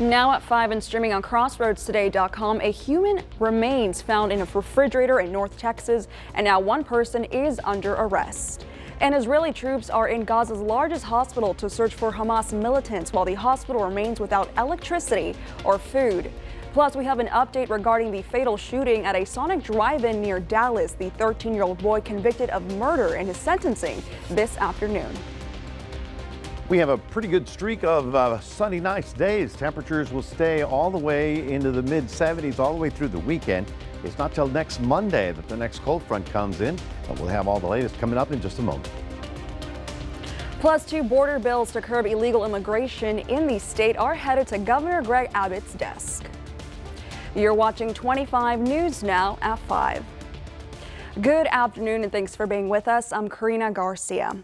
Now at 5 and streaming on crossroadstoday.com, a human remains found in a refrigerator in North Texas, and now one person is under arrest. And Israeli troops are in Gaza's largest hospital to search for Hamas militants while the hospital remains without electricity or food. Plus, we have an update regarding the fatal shooting at a Sonic drive-in near Dallas. The 13-year-old boy convicted of murder in his sentencing this afternoon. We have a pretty good streak of sunny, nice days. Temperatures will stay all the way into the mid-70s all the way through the weekend. It's not till next Monday that the next cold front comes in, but we'll have all the latest coming up in just a moment. Plus, 2 border bills to curb illegal immigration in the state are headed to Governor Greg Abbott's desk. You're watching 25 News now at 5. Good afternoon and thanks for being with us. I'm Karina Garcia.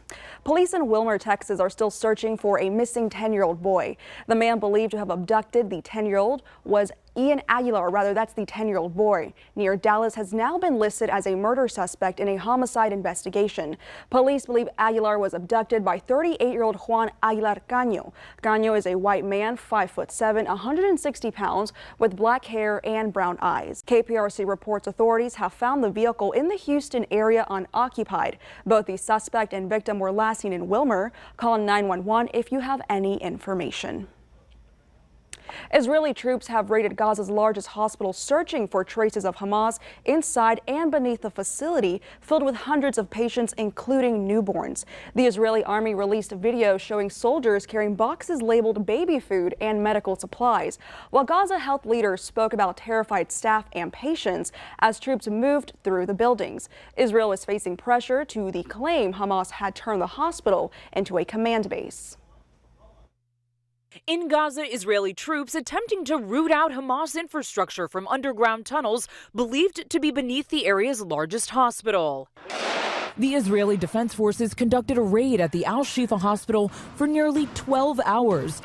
Police in Wilmer, Texas are still searching for a missing 10-year-old boy. The man believed to have abducted the 10-year-old was Ian Aguilar, that's the 10-year-old boy, near Dallas, has now been listed as a murder suspect in a homicide investigation. Police believe Aguilar was abducted by 38-year-old Juan Aguilar Caño. Caño is a white man, 5'7", 160 pounds, with black hair and brown eyes. KPRC reports authorities have found the vehicle in the Houston area unoccupied. Both the suspect and victim were last seen in Wilmer. Call 911 if you have any information. Israeli troops have raided Gaza's largest hospital, searching for traces of Hamas inside and beneath the facility filled with hundreds of patients, including newborns. The Israeli army released a video showing soldiers carrying boxes labeled baby food and medical supplies, while Gaza health leaders spoke about terrified staff and patients as troops moved through the buildings. Israel is facing pressure to the claim Hamas had turned the hospital into a command base. In Gaza, Israeli troops attempting to root out Hamas infrastructure from underground tunnels believed to be beneath the area's largest hospital. The Israeli Defense Forces conducted a raid at the Al-Shifa hospital for nearly 12 hours.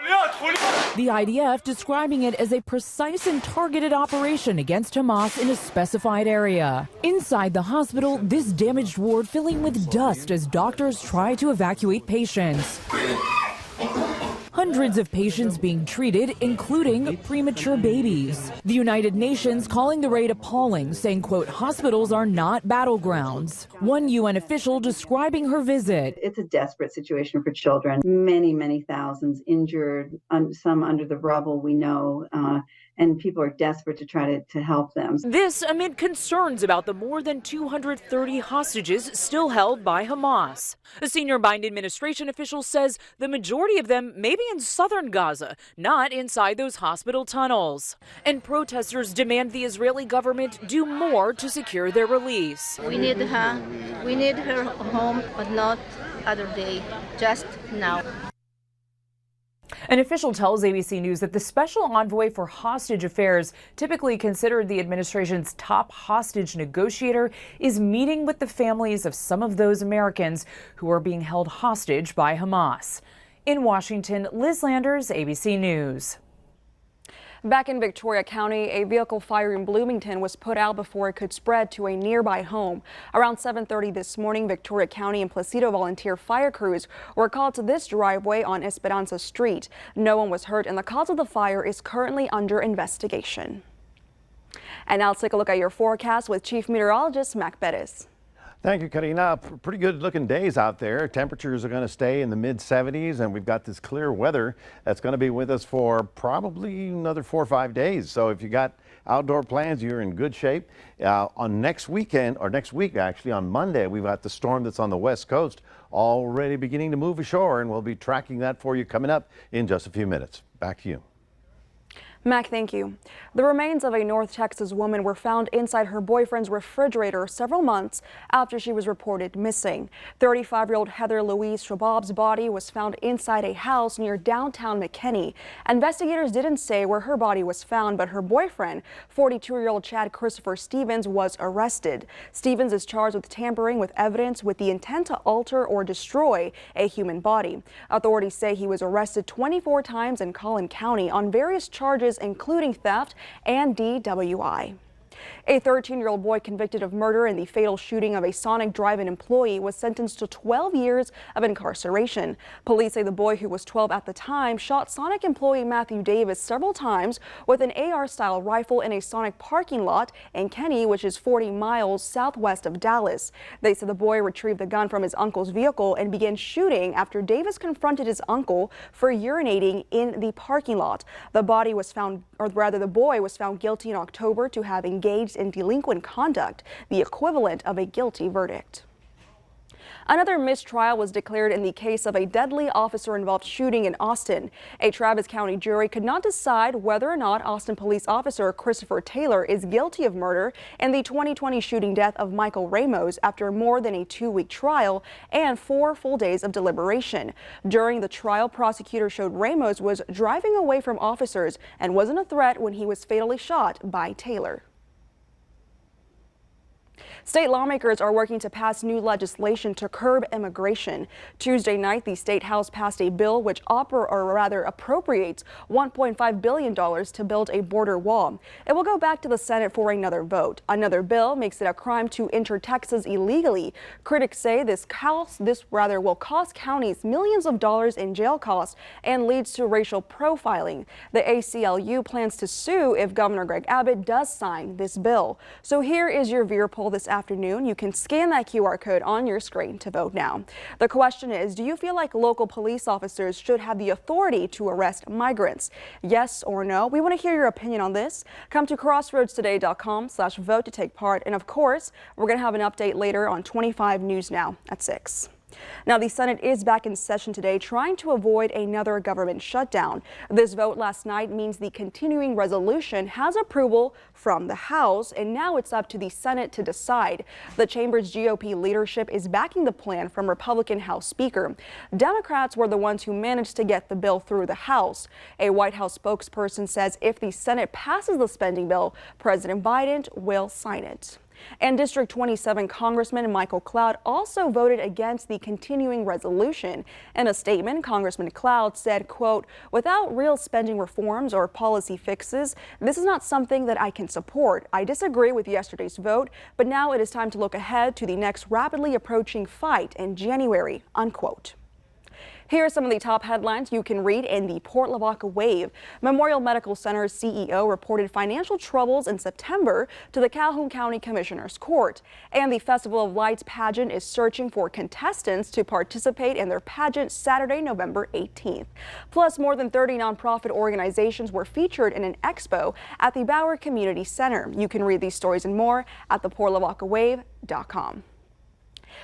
The IDF describing it as a precise and targeted operation against Hamas in a specified area. Inside the hospital, this damaged ward filling with dust as doctors try to evacuate patients. Hundreds of patients being treated, including premature babies. The United Nations calling the raid appalling, saying, quote, hospitals are not battlegrounds. One UN official describing her visit. It's a desperate situation for children. Many thousands injured, some under the rubble, we know, and people are desperate to try to help them. This amid concerns about the more than 230 hostages still held by Hamas. A senior Biden administration official says the majority of them may be in southern Gaza, not inside those hospital tunnels. And protesters demand the Israeli government do more to secure their release. We need her home, but not other day, just now. An official tells ABC News that the special envoy for hostage affairs, typically considered the administration's top hostage negotiator, is meeting with the families of some of those Americans who are being held hostage by Hamas. In Washington, Liz Landers, ABC News. Back in Victoria County, a vehicle fire in Bloomington was put out before it could spread to a nearby home. Around 7:30 this morning, Victoria County and Placido volunteer fire crews were called to this driveway on Esperanza Street. No one was hurt and the cause of the fire is currently under investigation. And now let's take a look at your forecast with Chief Meteorologist Mac Perez. Thank you, Karina. Pretty good looking days out there. Temperatures are going to stay in the mid-70s, and we've got this clear weather that's going to be with us for probably another 4 or 5 days. So if you got outdoor plans, you're in good shape. On next weekend, or next week actually, on Monday, we've got the storm that's on the west coast already beginning to move ashore, and we'll be tracking that for you coming up in just a few minutes. Back to you. Mac, thank you. The remains of a North Texas woman were found inside her boyfriend's refrigerator several months after she was reported missing. 35-year-old Heather Louise Shabab's body was found inside a house near downtown McKinney. Investigators didn't say where her body was found, but her boyfriend, 42-year-old Chad Christopher Stevens, was arrested. Stevens is charged with tampering with evidence with the intent to alter or destroy a human body. Authorities say he was arrested 24 times in Collin County on various charges including theft and DWI. A 13-year-old boy convicted of murder in the fatal shooting of a Sonic drive-in employee was sentenced to 12 years of incarceration. Police say the boy, who was 12 at the time, shot Sonic employee Matthew Davis several times with an AR-style rifle in a Sonic parking lot in Kenny, which is 40 miles southwest of Dallas. They say the boy retrieved the gun from his uncle's vehicle and began shooting after Davis confronted his uncle for urinating in the parking lot. The boy was found guilty in October to have engaged in delinquent conduct, the equivalent of a guilty verdict. Another mistrial was declared in the case of a deadly officer-involved shooting in Austin. A Travis County jury could not decide whether or not Austin police officer Christopher Taylor is guilty of murder in the 2020 shooting death of Michael Ramos after more than a 2-week trial and 4 full days of deliberation. During the trial, prosecutors showed Ramos was driving away from officers and wasn't a threat when he was fatally shot by Taylor. State lawmakers are working to pass new legislation to curb immigration. Tuesday night, the state house passed a bill which appropriates $1.5 billion to build a border wall. It will go back to the Senate for another vote. Another bill makes it a crime to enter Texas illegally. Critics say this will cost counties millions of dollars in jail costs and leads to racial profiling. The ACLU plans to sue if Governor Greg Abbott does sign this bill. So here is your viewer poll this afternoon. You can scan that QR code on your screen to vote now. The question is, do you feel like local police officers should have the authority to arrest migrants? Yes or no? We want to hear your opinion on this. Come to crossroadstoday.com/vote to take part. And of course, we're going to have an update later on 25 News Now at 6. Now, the Senate is back in session today, trying to avoid another government shutdown. This vote last night means the continuing resolution has approval from the House, and now it's up to the Senate to decide. The chamber's GOP leadership is backing the plan from Republican House Speaker. Democrats were the ones who managed to get the bill through the House. A White House spokesperson says if the Senate passes the spending bill, President Biden will sign it. And District 27 Congressman Michael Cloud also voted against the continuing resolution. In a statement, Congressman Cloud said, quote, "Without real spending reforms or policy fixes, this is not something that I can support. I disagree with yesterday's vote, but now it is time to look ahead to the next rapidly approaching fight in January," unquote. Here are some of the top headlines you can read in the Port Lavaca Wave. Memorial Medical Center's CEO reported financial troubles in September to the Calhoun County Commissioner's Court. And the Festival of Lights pageant is searching for contestants to participate in their pageant Saturday, November 18th. Plus, more than 30 nonprofit organizations were featured in an expo at the Bauer Community Center. You can read these stories and more at theportlavacawave.com.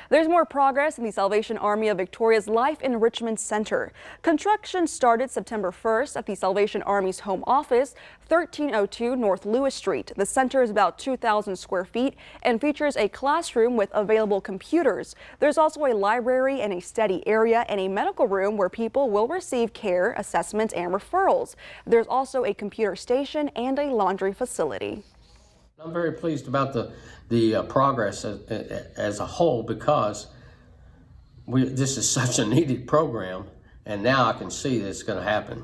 There's more progress in the Salvation Army of Victoria's Life Enrichment Center. Construction started September 1st at the Salvation Army's home office, 1302 North Lewis Street. The center is about 2,000 square feet and features a classroom with available computers. There's also a library and a study area and a medical room where people will receive care, assessments, and referrals. There's also a computer station and a laundry facility. I'm very pleased about the progress as a whole, because this is such a needed program, and now I can see that it's going to happen.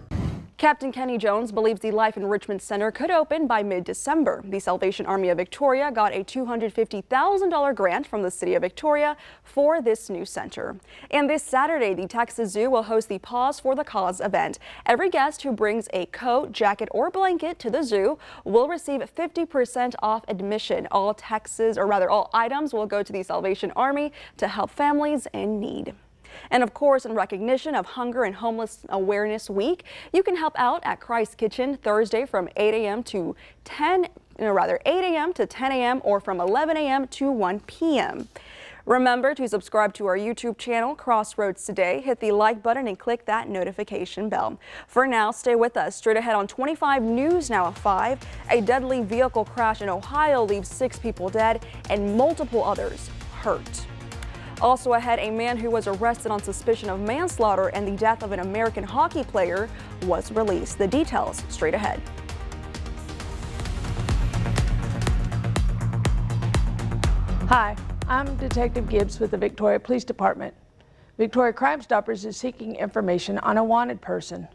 Captain Kenny Jones believes the Life Enrichment Center could open by mid-December. The Salvation Army of Victoria got a $250,000 grant from the City of Victoria for this new center. And this Saturday, the Texas Zoo will host the Pause for the Cause event. Every guest who brings a coat, jacket, or blanket to the zoo will receive 50% off admission. All items will go to the Salvation Army to help families in need. And of course, in recognition of Hunger and Homeless Awareness Week, you can help out at Christ Kitchen Thursday from 8 a.m. to 10 a.m. or from 11 a.m. to 1 p.m. Remember to subscribe to our YouTube channel, Crossroads Today. Hit the like button and click that notification bell. For now, stay with us. Straight ahead on 25 News Now at 5, a deadly vehicle crash in Ohio leaves 6 people dead and multiple others hurt. Also ahead, a man who was arrested on suspicion of manslaughter and the death of an American hockey player was released. The details straight ahead. Hi, I'm Detective Gibbs with the Victoria Police Department. Victoria Crime Stoppers is seeking information on a wanted person.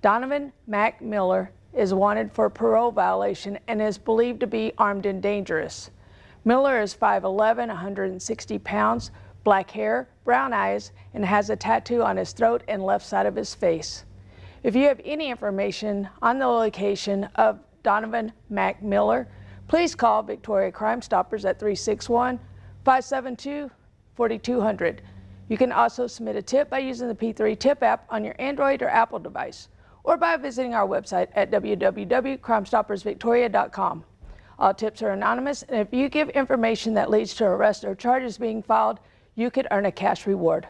Donovan Mac Miller is wanted for parole violation and is believed to be armed and dangerous. Miller is 5'11", 160 pounds, black hair, brown eyes, and has a tattoo on his throat and left side of his face. If you have any information on the location of Donovan Mac Miller, please call Victoria Crime Stoppers at 361-572-4200. You can also submit a tip by using the P3 Tip app on your Android or Apple device, or by visiting our website at www.crimestoppersvictoria.com. All tips are anonymous, and if you give information that leads to arrest or charges being filed, you could earn a cash reward.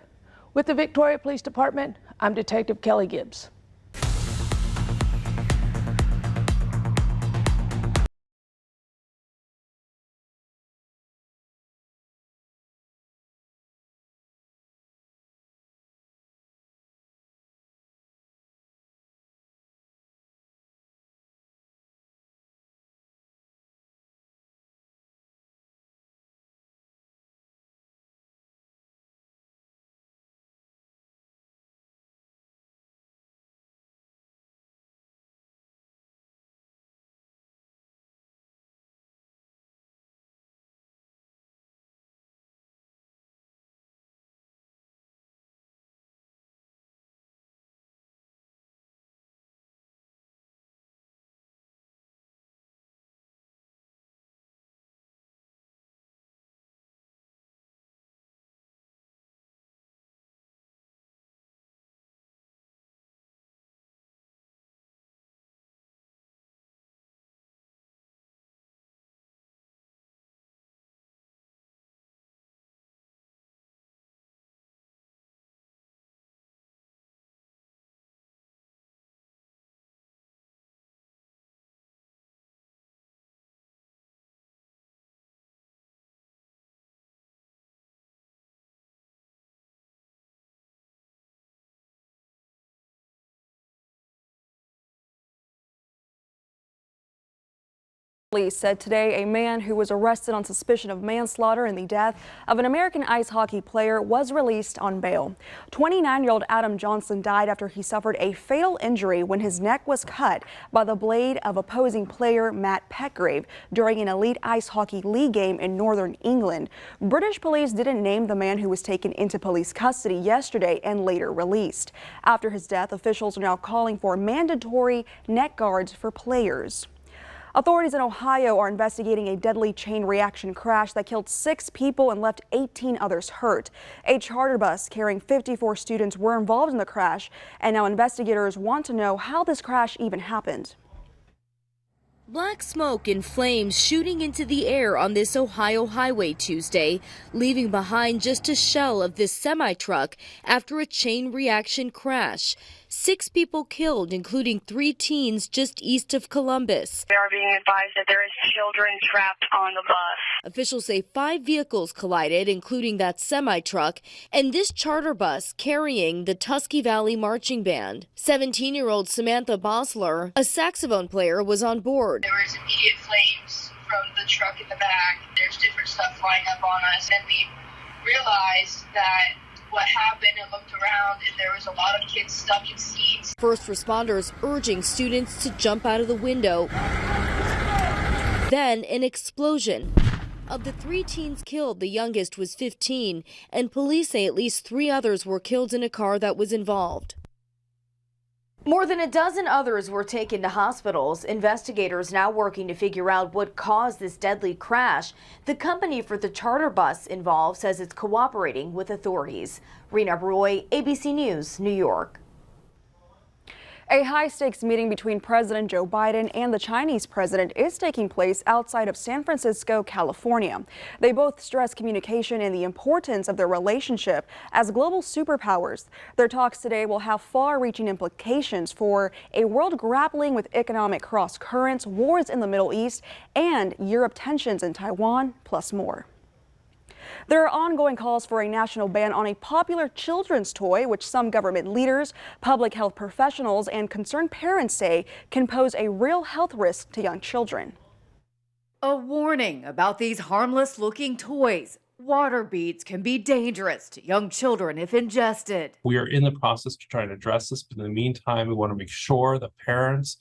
With the Victoria Police Department, I'm Detective Kelly Gibbs. Police said today a man who was arrested on suspicion of manslaughter in the death of an American ice hockey player was released on bail. 29-year-old Adam Johnson died after he suffered a fatal injury when his neck was cut by the blade of opposing player Matt Petgrave during an elite ice hockey league game in northern England. British police didn't name the man who was taken into police custody yesterday and later released. After his death, officials are now calling for mandatory neck guards for players. Authorities in Ohio are investigating a deadly chain reaction crash that killed 6 people and left 18 others hurt. A charter bus carrying 54 students were involved in the crash, and now investigators want to know how this crash even happened. Black smoke and flames shooting into the air on this Ohio highway Tuesday, leaving behind just a shell of this semi-truck after a chain reaction crash. 6 people killed, including 3 teens just east of Columbus. We are being advised that there is children trapped on the bus. Officials say 5 vehicles collided, including that semi-truck and this charter bus carrying the Tusky Valley Marching Band. 17-year-old Samantha Bosler, a saxophone player, was on board. There was immediate flames from the truck in the back. There's different stuff flying up on us, and we realized that what happened and looked around, and there was a lot of kids stuck in seats. First responders urging students to jump out of the window. Then an explosion. Of the 3 teens killed, the youngest was 15, and police say at least 3 others were killed in a car that was involved. More than a dozen others were taken to hospitals. Investigators now working to figure out what caused this deadly crash. The company for the charter bus involved says it's cooperating with authorities. Rena Roy, ABC News, New York. A high-stakes meeting between President Joe Biden and the Chinese president is taking place outside of San Francisco, California. They both stress communication and the importance of their relationship as global superpowers. Their talks today will have far-reaching implications for a world grappling with economic cross-currents, wars in the Middle East, and Europe tensions in Taiwan, plus more. There are ongoing calls for a national ban on a popular children's toy, which some government leaders, public health professionals, and concerned parents say can pose a real health risk to young children. A warning about these harmless-looking toys. Water beads can be dangerous to young children if ingested. We are in the process to try and address this, but in the meantime, we want to make sure that parents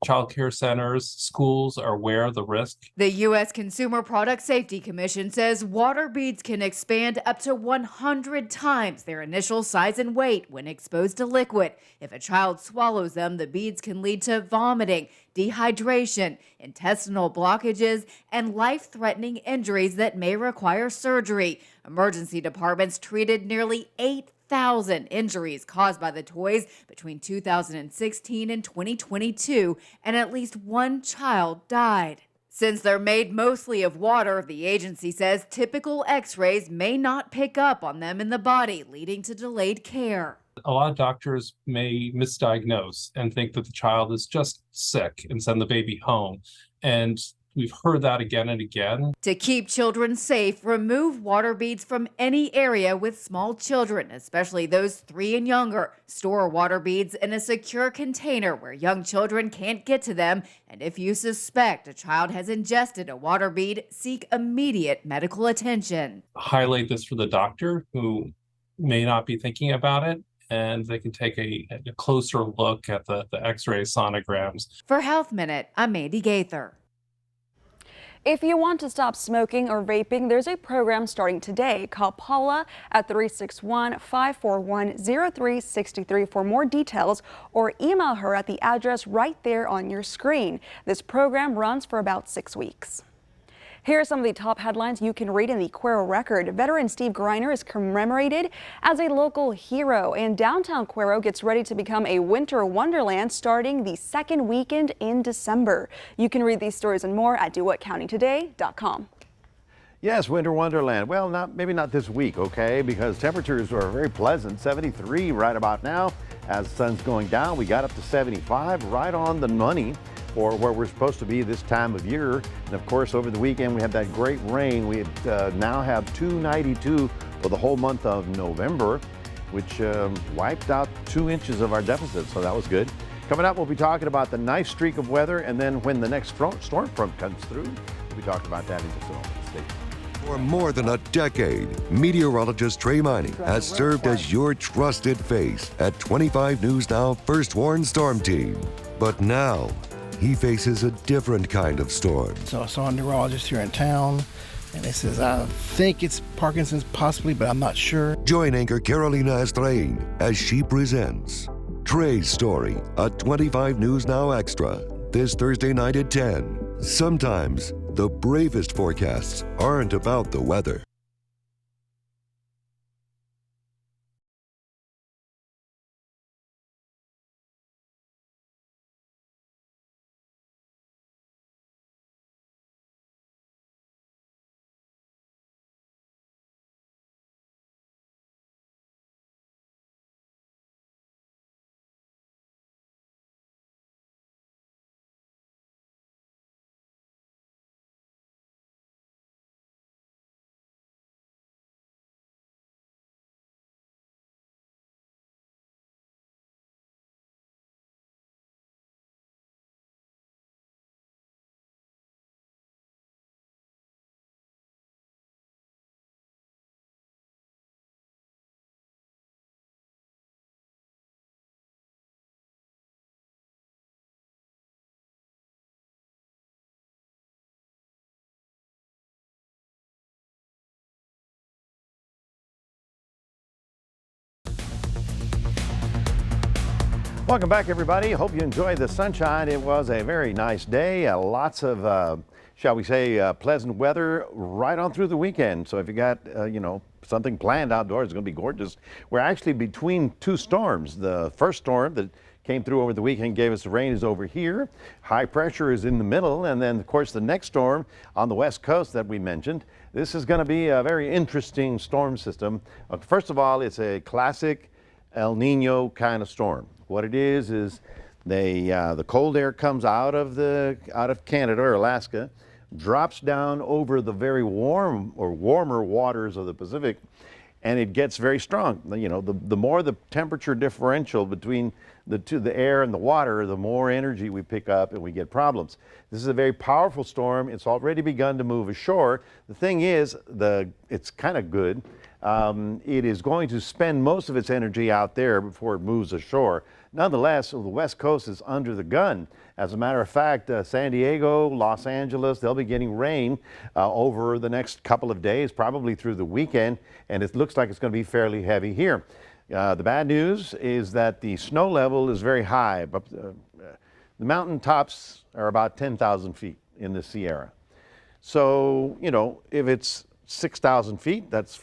child care centers, schools are aware of the risk. The U.S. Consumer Product Safety Commission says water beads can expand up to 100 times their initial size and weight when exposed to liquid. If a child swallows them, the beads can lead to vomiting, dehydration, intestinal blockages, and life-threatening injuries that may require surgery. Emergency departments treated nearly 8,000 injuries caused by the toys between 2016 and 2022, and at least one child died. Since they're made mostly of water, the agency says typical x-rays may not pick up on them in the body, leading to delayed care. A lot of doctors may misdiagnose and think that the child is just sick and send the baby home. And we've heard that again and again. To keep children safe, remove water beads from any area with small children, especially those 3 and younger. Store water beads in a secure container where young children can't get to them. And if you suspect a child has ingested a water bead, seek immediate medical attention. Highlight this for the doctor who may not be thinking about it, and they can take a closer look at the x-ray sonograms. For Health Minute, I'm Mandy Gaither. If you want to stop smoking or vaping, there's a program starting today. Call Paula at 361-541-0363 for more details, or email her at the address right there on your screen. This program runs for about 6 weeks. Here are some of the top headlines you can read in the Cuero Record. Veteran Steve Griner is commemorated as a local hero, and downtown Cuero gets ready to become a winter wonderland starting the second weekend in December. You can read these stories and more at DeWittCountyToday.com. Yes, winter wonderland. Well, maybe not this week, okay, because temperatures are very pleasant. 73 right about now. As the sun's going down, we got up to 75, right on the money for where we're supposed to be this time of year. And of course, over the weekend, we had that great rain. We now have 292 for the whole month of November, which wiped out 2 inches of our deficit, so that was good. Coming up, we'll be talking about the nice streak of weather, and then when the next storm front comes through, we'll be talking about that in just a moment. Stay tuned. For more than a decade, meteorologist Trey Miney has served as your trusted face at 25 News Now First Warn Storm Team. But now, he faces a different kind of storm. So I saw a neurologist here in town, and he says, I think it's Parkinson's possibly, but I'm not sure. Join anchor Carolina Estrain as she presents Trey's Story, a 25 News Now Extra, this Thursday night at 10. Sometimes the bravest forecasts aren't about the weather. Welcome back, everybody. Hope you enjoyed the sunshine. It was a very nice day. Lots of, shall we say, pleasant weather right on through the weekend. So if you got, something planned outdoors, it's going to be gorgeous. We're actually between 2 storms. The first storm that came through over the weekend, gave us the rain, is over here. High pressure is in the middle. And then, of course, the next storm on the west coast that we mentioned. This is going to be a very interesting storm system. First of all, it's a classic El Nino kind of storm. What it is the cold air comes out of Canada or Alaska, drops down over the very warm or warmer waters of the Pacific, and it gets very strong. The more the temperature differential between the air and the water, the more energy we pick up and we get problems. This is a very powerful storm. It's already begun to move ashore. The thing is, it's kind of good. It is going to spend most of its energy out there before it moves ashore. Nonetheless, the West Coast is under the gun. As a matter of fact, San Diego, Los Angeles, they'll be getting rain over the next couple of days, probably through the weekend, and it looks like it's going to be fairly heavy here. The bad news is that the snow level is very high. But, the mountain tops are about 10,000 feet in the Sierra. So, if it's 6,000 feet, that's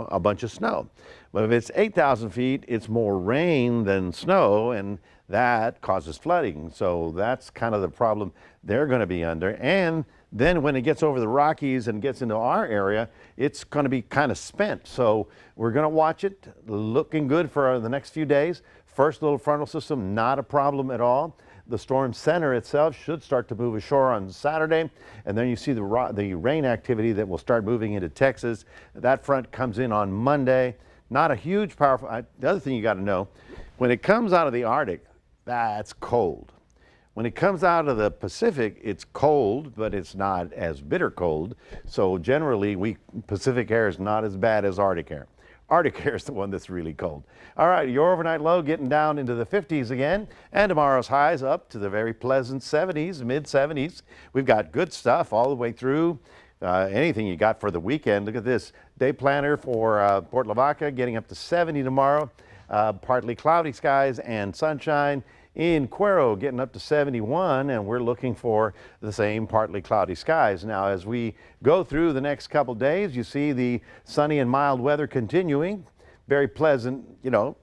a bunch of snow. But if it's 8,000 feet, it's more rain than snow, and that causes flooding. So that's kind of the problem they're going to be under. And then when it gets over the Rockies and gets into our area, it's going to be kind of spent. So we're going to watch it, looking good for the next few days. First little frontal system, not a problem at all. The storm center itself should start to move ashore on Saturday, and then you see the rain activity that will start moving into Texas. That front comes in on Monday. Not a huge, powerful. The other thing you got to know, when it comes out of the Arctic, that's cold. When it comes out of the Pacific, it's cold, but it's not as bitter cold. So generally, Pacific air is not as bad as Arctic air. Arctic air is the one that's really cold. All right, your overnight low getting down into the 50s again, and tomorrow's highs up to the very pleasant 70s, mid 70s. We've got good stuff all the way through. Anything you got for the weekend. Look at this day planner for Port Lavaca getting up to 70 tomorrow. Partly cloudy skies and sunshine. In Cuero getting up to 71, and we're looking for the same partly cloudy skies. Now, as we go through the next couple days, you see the sunny and mild weather continuing. Very pleasant,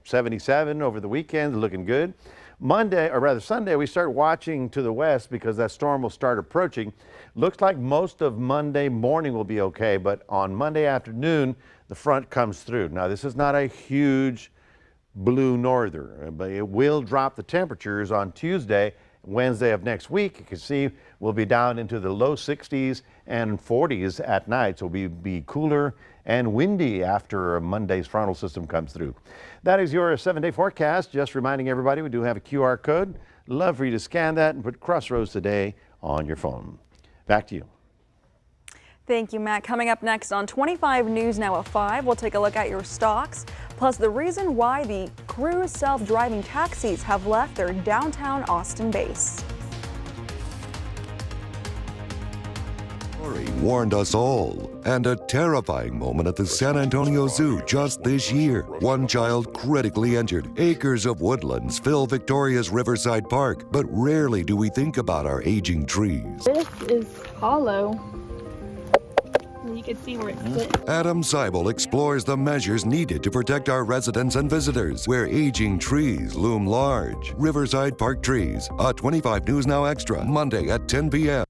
77 over the weekend, looking good. Monday, or rather Sunday, we start watching to the west because that storm will start approaching. Looks like most of Monday morning will be okay, but on Monday afternoon, the front comes through. Now, this is not a huge blue norther, but it will drop the temperatures on Tuesday, Wednesday of next week. You can see we'll be down into the low 60s and 40s at night. So we'll be cooler and windy after Monday's frontal system comes through. That is your 7-day forecast. Just reminding everybody, we do have a QR code. Love for you to scan that and put Crossroads Today on your phone. Back to you. Thank you, Matt. Coming up next on 25 News Now at 5, we'll take a look at your stocks, plus the reason why the Cruise self-driving taxis have left their downtown Austin base. Warned us all, and a terrifying moment at the San Antonio Zoo just this year. One child critically injured. Acres of woodlands fill Victoria's Riverside Park, but rarely do we think about our aging trees. This is hollow. You can see where it sits. Adam Seibel explores the measures needed to protect our residents and visitors, where aging trees loom large. Riverside Park Trees, a 25 News Now Extra, Monday at 10 p.m.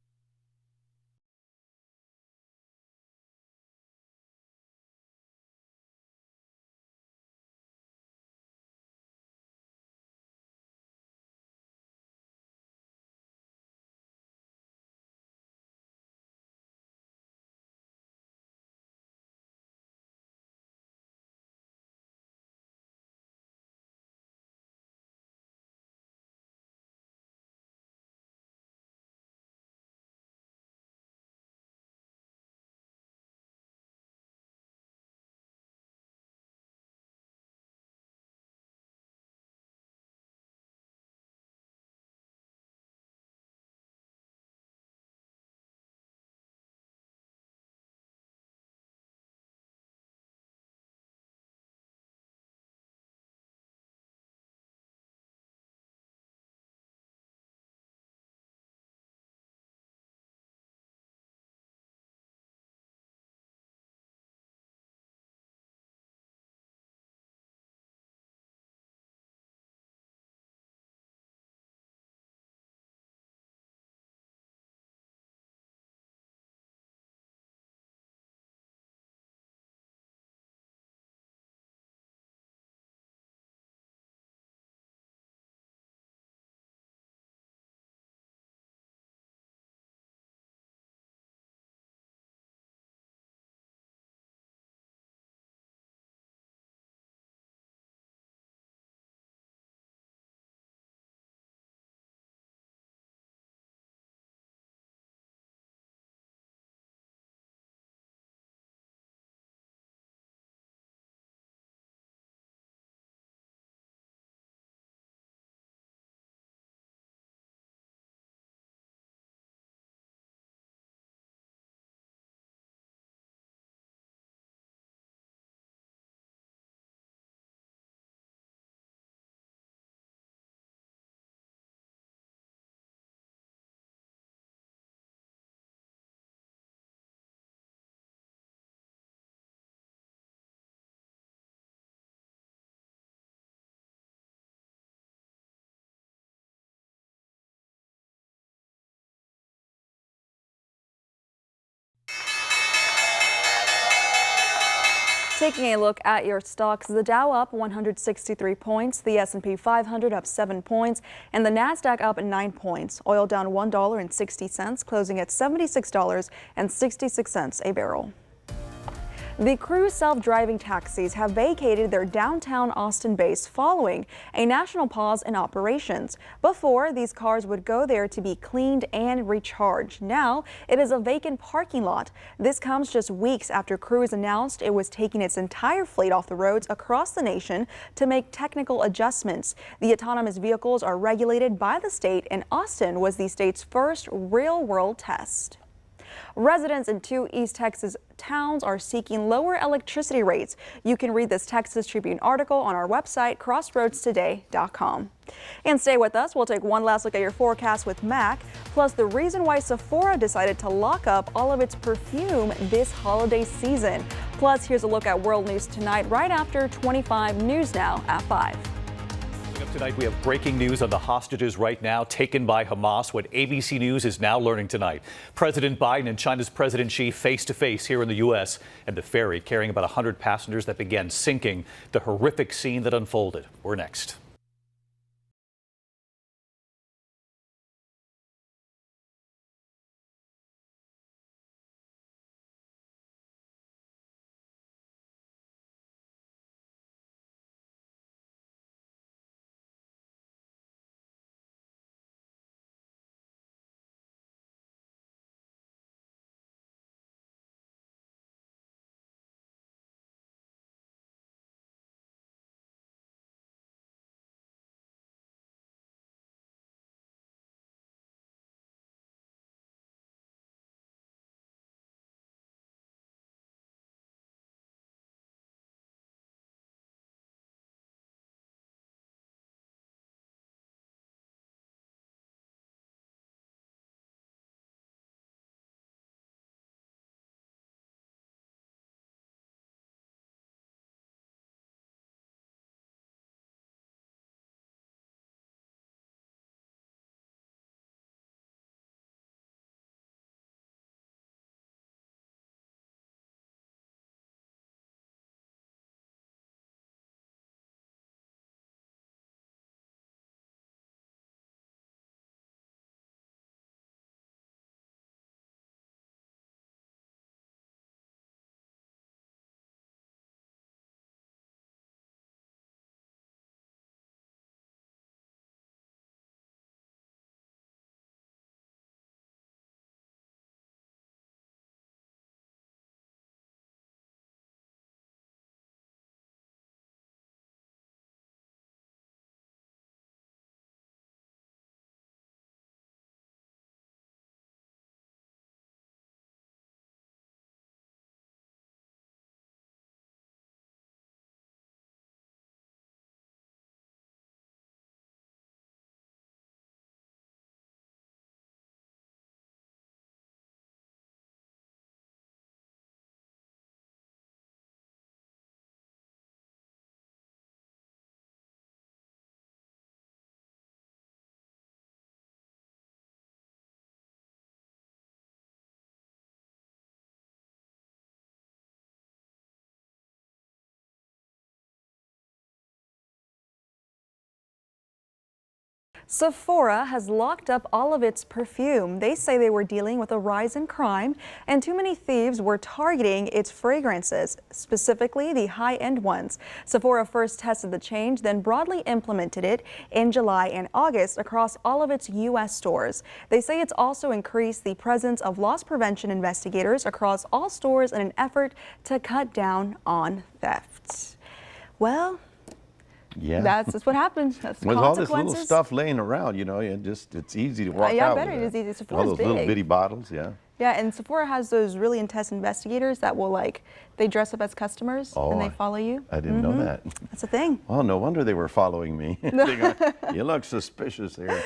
Taking a look at your stocks, the Dow up 163 points, the S&P 500 up 7 points, and the Nasdaq up 9 points. Oil down $1.60, closing at $76.66 a barrel. The Cruise self-driving taxis have vacated their downtown Austin base following a national pause in operations. Before, these cars would go there to be cleaned and recharged. Now, it is a vacant parking lot. This comes just weeks after Cruise announced it was taking its entire fleet off the roads across the nation to make technical adjustments. The autonomous vehicles are regulated by the state, and Austin was the state's first real-world test. Residents in 2 East Texas towns are seeking lower electricity rates. You can read this Texas Tribune article on our website, crossroadstoday.com. And stay with us. We'll take one last look at your forecast with Mac, plus the reason why Sephora decided to lock up all of its perfume this holiday season. Plus, here's a look at world news tonight right after 25 News Now at 5. Up tonight, we have breaking news on the hostages right now taken by Hamas, what ABC News is now learning tonight. President Biden and China's President Xi face to face here in the U.S. and the ferry carrying about 100 passengers that began sinking. The horrific scene that unfolded. We're next. Sephora has locked up all of its perfume. They say they were dealing with a rise in crime and too many thieves were targeting its fragrances, specifically the high-end ones. Sephora first tested the change, then broadly implemented it in July and August across all of its U.S. stores. They say it's also increased the presence of loss prevention investigators across all stores in an effort to cut down on theft. Well, yeah, that's just what happens. That's with all this little stuff laying around, you know, it's easy to walk yeah, out. I bet it is easy. Sephora's all those big. little bitty bottles, yeah. Yeah, and Sephora has those really intense investigators that will they dress up as customers and they follow you. I didn't know that. That's a thing. Well, no wonder they were following me. You look suspicious here.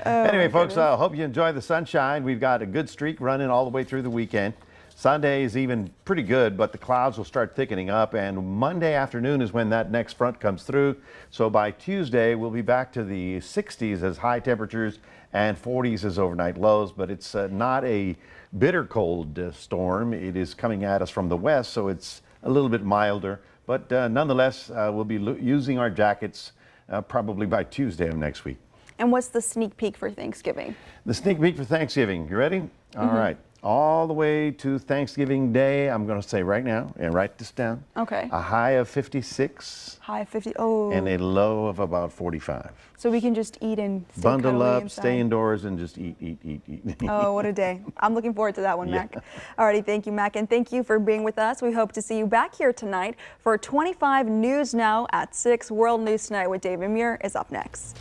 Anyway, folks, I hope you enjoy the sunshine. We've got a good streak running all the way through the weekend. Sunday is even pretty good, but the clouds will start thickening up, and Monday afternoon is when that next front comes through. So by Tuesday, we'll be back to the 60s as high temperatures and 40s as overnight lows, but it's not a bitter cold storm. It is coming at us from the west, so it's a little bit milder, but nonetheless, we'll be using our jackets probably by Tuesday of next week. And what's the sneak peek for Thanksgiving? The sneak peek for Thanksgiving. You ready? All right. All the way to Thanksgiving Day, I'm going to say right now, and write this down. Okay. A high of 56. High 50. Oh. And a low of about 45. So we can just eat and stay bundle cuddly up, inside. stay indoors, and just eat. Oh, what a day. I'm looking forward to that one, Mac. Alrighty, thank you, Mac, and thank you for being with us. We hope to see you back here tonight for 25 News Now at 6. World News Tonight with David Muir is up next.